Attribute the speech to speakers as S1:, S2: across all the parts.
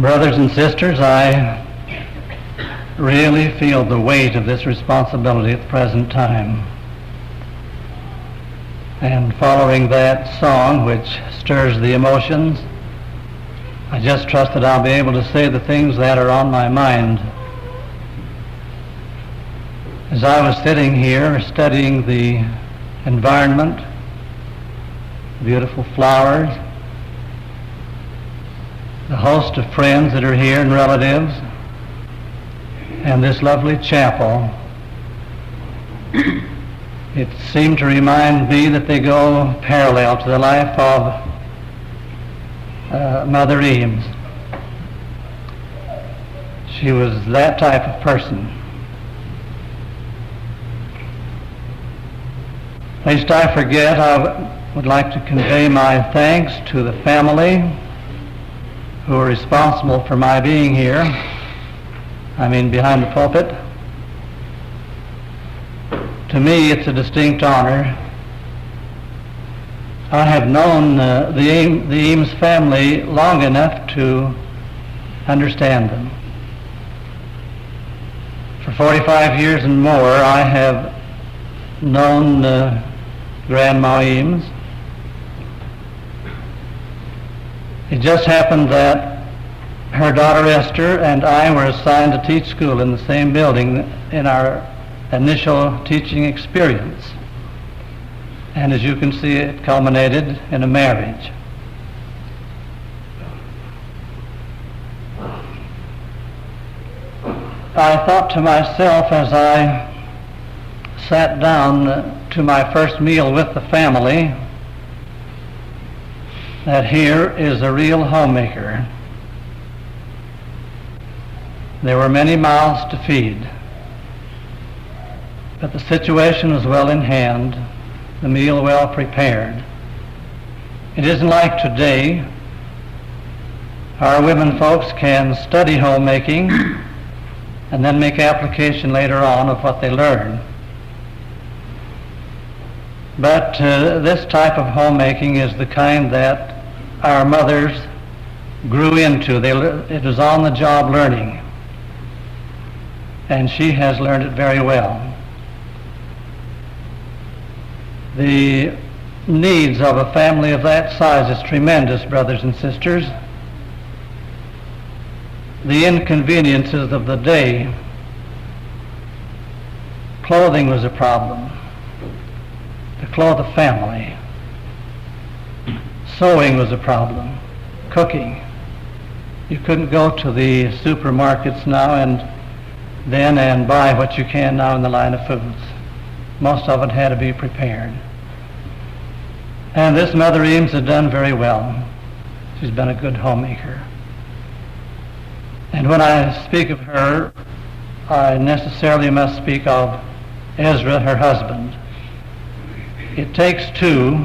S1: Brothers and sisters, I really feel the weight of this responsibility at the present time. And following that song, which stirs the emotions, I just trust that I'll be able to say the things that are on my mind. As I was sitting here studying the environment, beautiful flowers, the host of friends that are here and relatives, and this lovely chapel, it seemed to remind me that they go parallel to the life of Mother Eames. She was that type of person. Lest I forget, I would like to convey my thanks to the family who are responsible for my being here. I mean behind the pulpit. To me, it's a distinct honor. I have known the Eames family long enough to understand them. For 45 years and more, I have known Grandma Eames. It just happened that her daughter Esther and I were assigned to teach school in the same building in our initial teaching experience. And as you can see, it culminated in a marriage. I thought to myself as I sat down to my first meal with the family that here is a real homemaker. There were many mouths to feed, but the situation was well in hand, the meal well prepared. It isn't like today. Our women folks can study homemaking and then make application later on of what they learn. But this type of homemaking is the kind that our mothers grew into. It was on-the-job learning, and she has learned it very well. The needs of a family of that size is tremendous, brothers and sisters. The inconveniences of the day. Clothing was a problem to clothe a family. Sewing was a problem. Cooking. You couldn't go to the supermarkets now and then and buy what you can now in the line of foods. Most of it had to be prepared. And this Mother Eames had done very well. She's been a good homemaker. And when I speak of her, I necessarily must speak of Ezra, her husband. It takes two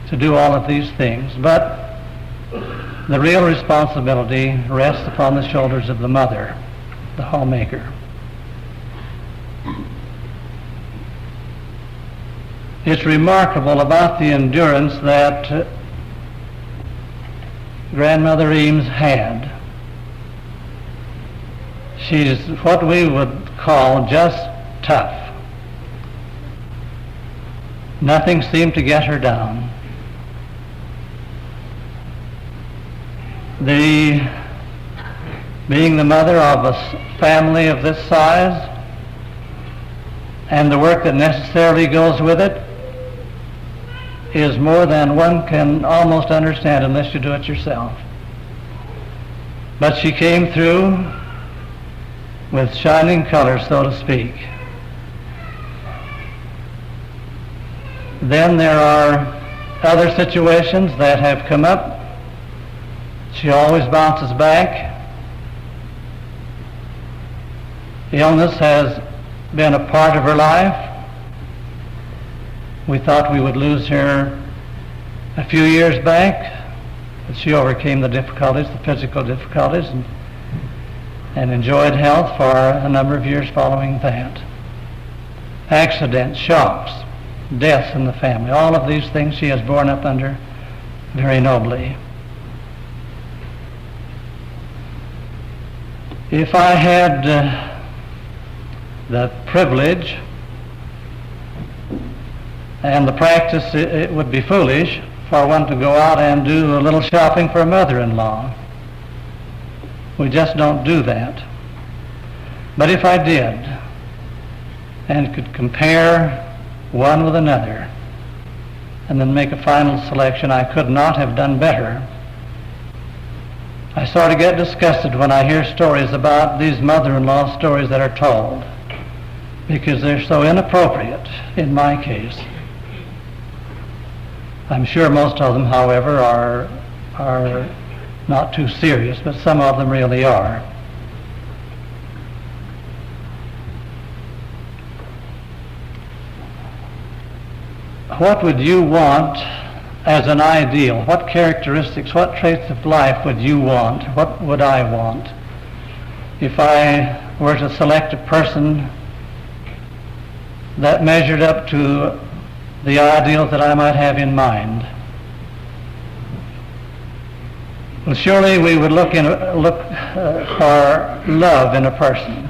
S1: to do all of these things, but the real responsibility rests upon the shoulders of the mother, the homemaker. It's remarkable about the endurance that Grandmother Eames had. She's what we would call just tough. Nothing seemed to get her down. Being the mother of a family of this size and the work that necessarily goes with it is more than one can almost understand unless you do it yourself. But she came through with shining colors, so to speak. Then there are other situations that have come up. She always bounces back. Illness has been a part of her life. We thought we would lose her a few years back, but she overcame the difficulties, the physical difficulties, and enjoyed health for a number of years following that. Accidents, shocks, deaths in the family, all of these things she has borne up under very nobly. If I had the privilege and the practice, it would be foolish for one to go out and do a little shopping for a mother-in-law. We just don't do that. But if I did, and could compare one with another, and then make a final selection, I could not have done better. I sort of get disgusted when I hear stories about these mother-in-law stories that are told, because they're so inappropriate in my case. I'm sure most of them, however, are not too serious, but some of them really are. What would you want as an ideal? What characteristics, what traits of life would you want? What would I want? If I were to select a person that measured up to the ideals that I might have in mind. Well, surely we would look for love in a person.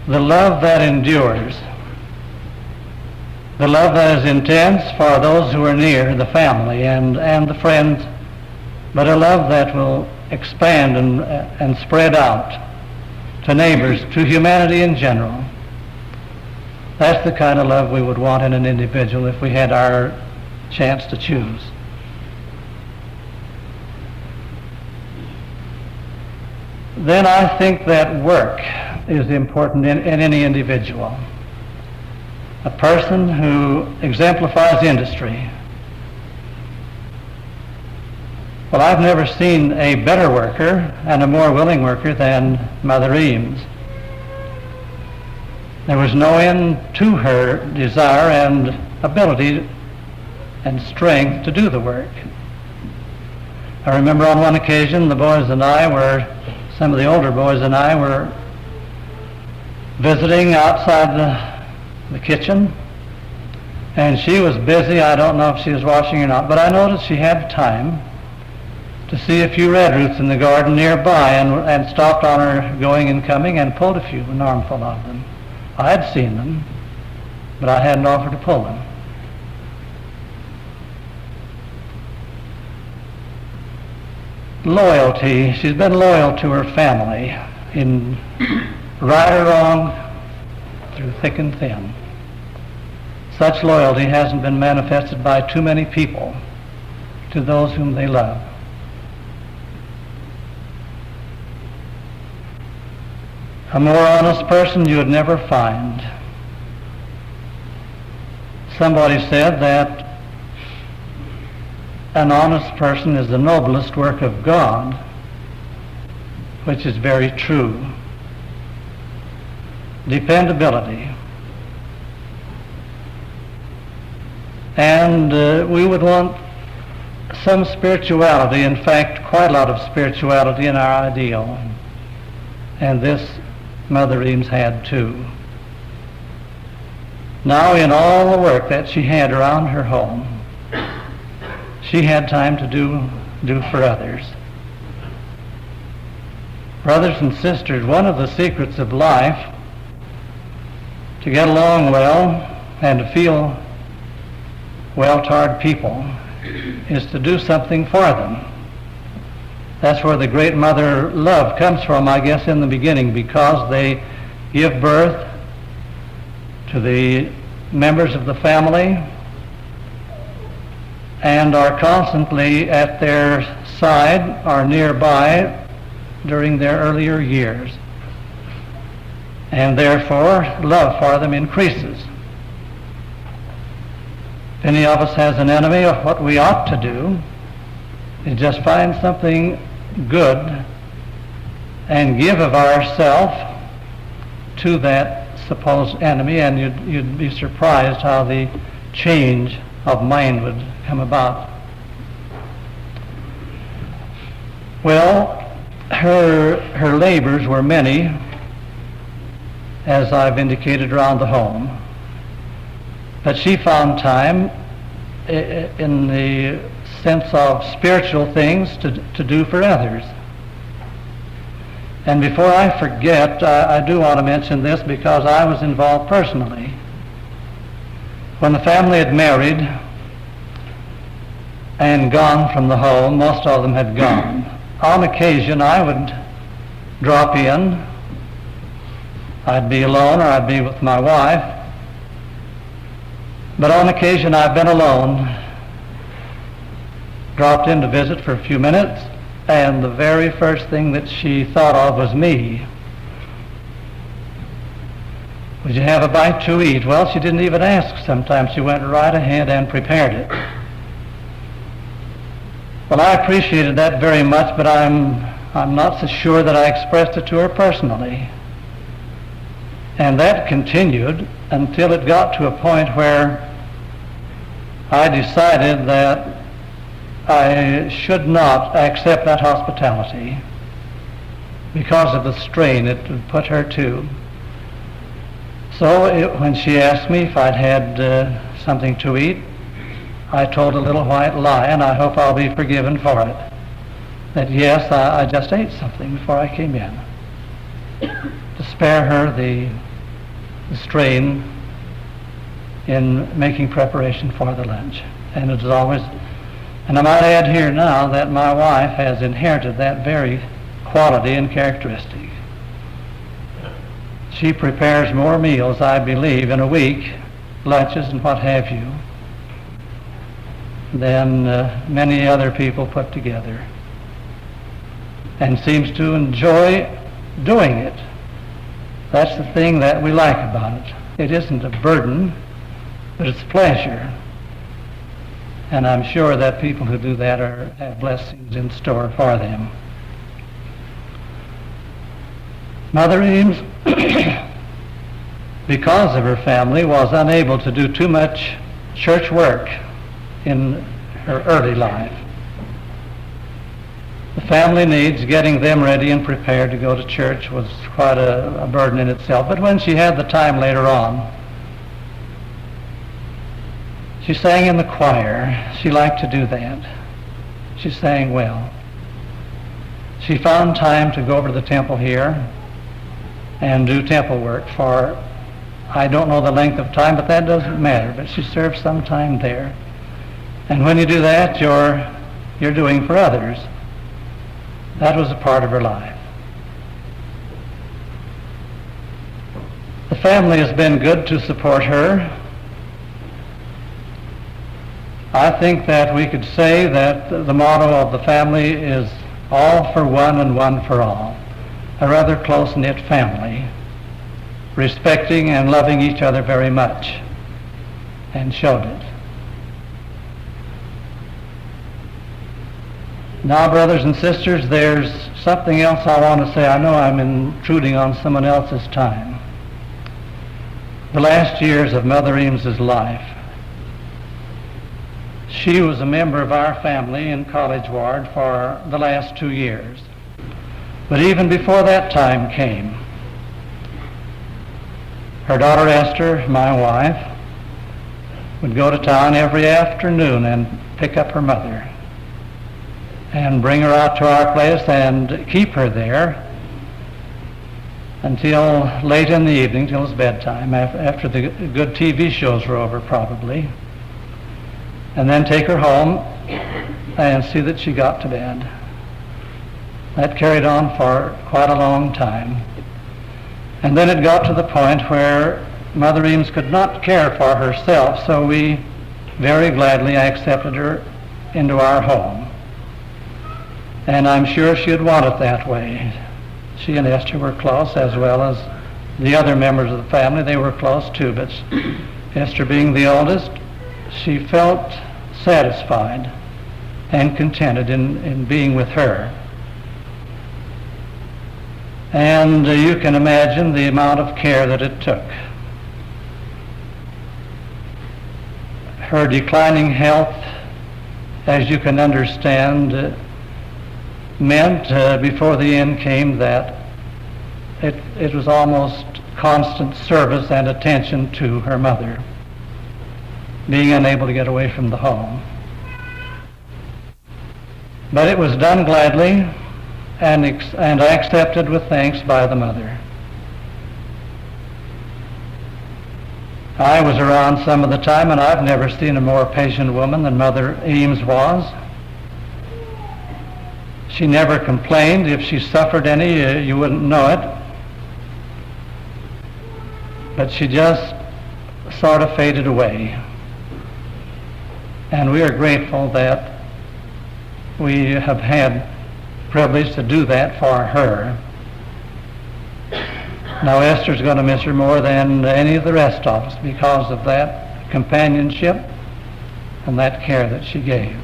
S1: The love that endures. The love that is intense for those who are near, the family and the friends, but a love that will expand and spread out to neighbors, to humanity in general. That's the kind of love we would want in an individual if we had our chance to choose. Then I think that work is important in any individual. A person who exemplifies industry. Well, I've never seen a better worker and a more willing worker than Mother Eames. There was no end to her desire and ability and strength to do the work. I remember on one occasion some of the older boys and I were visiting outside the kitchen, and she was busy. I don't know if she was washing or not, but I noticed she had time to see a few red roots in the garden nearby and stopped on her going and coming and pulled an armful of them. I had seen them, but I hadn't offered to pull them. Loyalty. She's been loyal to her family in right or wrong, through thick and thin. Such loyalty hasn't been manifested by too many people to those whom they love. A more honest person you would never find. Somebody said that an honest person is the noblest work of God, which is very true. Dependability. And we would want some spirituality, in fact quite a lot of spirituality in our ideal. And this Mother Eames had too. Now in all the work that she had around her home, she had time to do for others. Brothers and sisters, one of the secrets of life to get along well and to feel well toward people is to do something for them. That's where the great mother love comes from, I guess, in the beginning, because they give birth to the members of the family and are constantly at their side or nearby during their earlier years. And therefore, love for them increases. If any of us has an enemy, what we ought to do is just find something good and give of ourself to that supposed enemy, and you'd be surprised how the change of mind would come about. Well, her labors were many, as I've indicated, around the home. But she found time in the sense of spiritual things to do for others. And before I forget, I do want to mention this because I was involved personally. When the family had married and gone from the home, most of them had gone. On occasion, I would drop in. I'd be alone or I'd be with my wife. But on occasion, I've been alone, dropped in to visit for a few minutes, and the very first thing that she thought of was me. Would you have a bite to eat? Well, she didn't even ask sometimes. She went right ahead and prepared it. Well, I appreciated that very much, but I'm not so sure that I expressed it to her personally. And that continued until it got to a point where I decided that I should not accept that hospitality because of the strain it would put her to. So when she asked me if I'd had something to eat, I told a little white lie, and I hope I'll be forgiven for it, that yes, I just ate something before I came in, to spare her the strain in making preparation for the lunch. And it was always, and I might add here now that my wife has inherited that very quality and characteristic. She prepares more meals, I believe, in a week, lunches and what have you, than many other people put together, and seems to enjoy doing it. That's the thing that we like about it. It isn't a burden, but it's pleasure. And I'm sure that people who do that have blessings in store for them. Mother Eames, because of her family, was unable to do too much church work in her early life. The family needs, getting them ready and prepared to go to church, was quite a burden in itself. But when she had the time later on, she sang in the choir. She liked to do that. She sang well. She found time to go over to the temple here and do temple work for, I don't know the length of time, but that doesn't matter. But she served some time there. And when you do that, you're doing for others. That was a part of her life. The family has been good to support her. I think that we could say that the motto of the family is all for one and one for all. A rather close-knit family, respecting and loving each other very much, and showed it. Now, brothers and sisters, there's something else I want to say. I know I'm intruding on someone else's time. The last years of Mother Eames's life, she was a member of our family in College Ward for the last 2 years. But even before that time came, her daughter Esther, my wife, would go to town every afternoon and pick up her mother and bring her out to our place and keep her there until late in the evening, till it was bedtime, after the good TV shows were over probably, and then take her home and see that she got to bed. That carried on for quite a long time. And then it got to the point where Mother Eames could not care for herself, so we very gladly accepted her into our home. And I'm sure she'd want it that way. She and Esther were close, as well as the other members of the family. They were close too, but Esther being the oldest, she felt satisfied and contented in being with her. And you can imagine the amount of care that it took. Her declining health, as you can understand, meant before the end came that it was almost constant service and attention to her mother, being unable to get away from the home. But it was done gladly, and accepted with thanks by the mother. I was around some of the time, and I've never seen a more patient woman than Mother Eames was. She never complained. If she suffered any, you wouldn't know it. But she just sort of faded away. And we are grateful that we have had privilege to do that for her. Now Esther's going to miss her more than any of the rest of us because of that companionship and that care that she gave.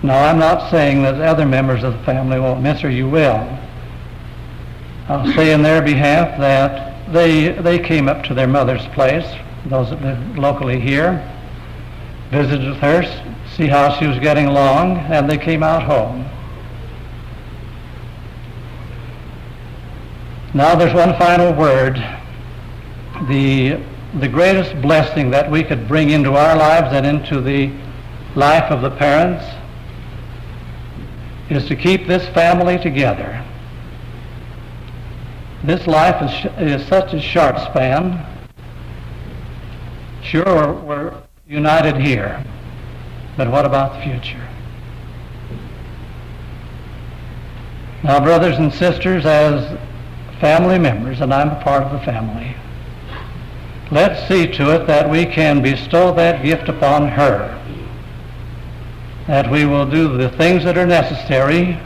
S1: Now I'm not saying that other members of the family won't miss her. You will. I'll say in their behalf that they came up to their mother's place, those that live locally here, visited with her, see how she was getting along, and they came out home. Now there's one final word. The greatest blessing that we could bring into our lives and into the life of the parents is to keep this family together. This life is such a short span. Sure, we're united here, but what about the future? Now, brothers and sisters, as family members, and I'm a part of the family, let's see to it that we can bestow that gift upon her, that we will do the things that are necessary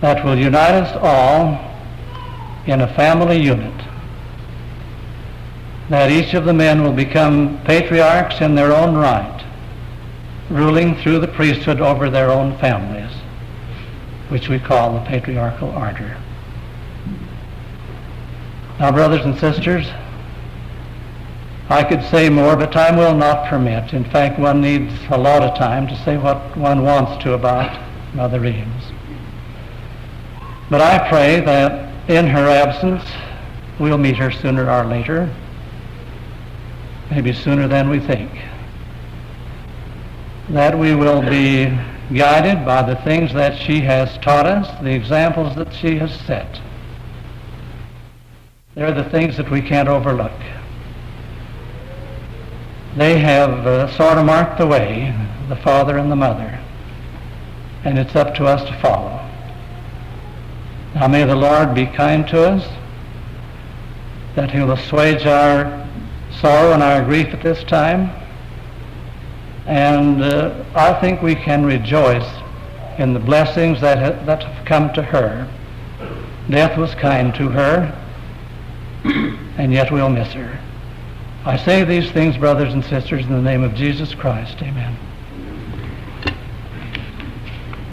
S1: that will unite us all in a family unit, that each of the men will become patriarchs in their own right, ruling through the priesthood over their own families, which we call the patriarchal order. Now, brothers and sisters, I could say more, but time will not permit. In fact, one needs a lot of time to say what one wants to about Mother Eames. But I pray that in her absence, we'll meet her sooner or later, maybe sooner than we think, that we will be guided by the things that she has taught us, the examples that she has set. They're the things that we can't overlook. They have sort of marked the way, the father and the mother, and it's up to us to follow. Now may the Lord be kind to us, that He will assuage our sorrow and our grief at this time, and I think we can rejoice in the blessings that have come to her. Death was kind to her, and yet we'll miss her. I say these things, brothers and sisters, in the name of Jesus Christ. Amen.